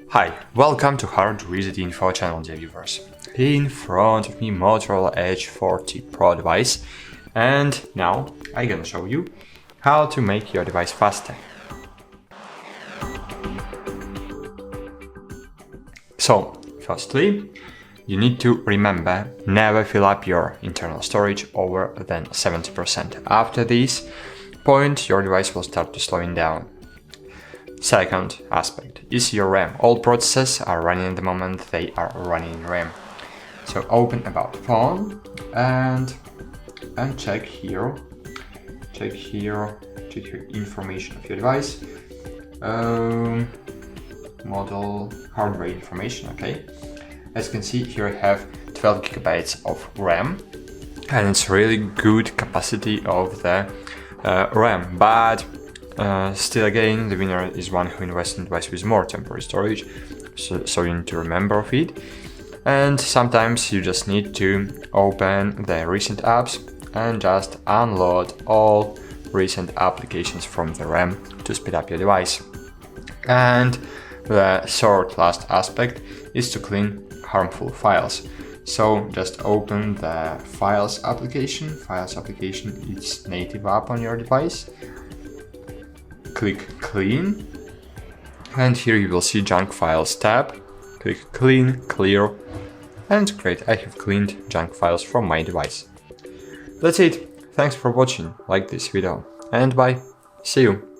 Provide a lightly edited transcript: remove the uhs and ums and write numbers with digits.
Hi, welcome to HardReset.Info channel, dear viewers. In front of me, Motorola Edge 40 Pro device, and now I'm gonna show you how to make your device faster. So, firstly, you need to remember never fill up your internal storage over than 70%. After this point, your device will start to slowing down. Second aspect is your RAM. All processes are running at the moment, they are running in RAM. So open about phone and check here information of your device. Model hardware information, okay. As you can see here I have 12 gigabytes of RAM and it's really good capacity of the RAM, but still again, the winner is one who invests in device with more temporary storage, so you need to remember of it. And sometimes you just need to open the recent apps and just unload all recent applications from the RAM to speed up your device. And the third last aspect is to clean harmful files. So just open the Files application. Files application is native app on your device. Click Clean, and here you will see Junk Files tab. Click Clean, Clear, and great, I have cleaned junk files from my device. That's it. Thanks for watching, like this video, and bye. See you.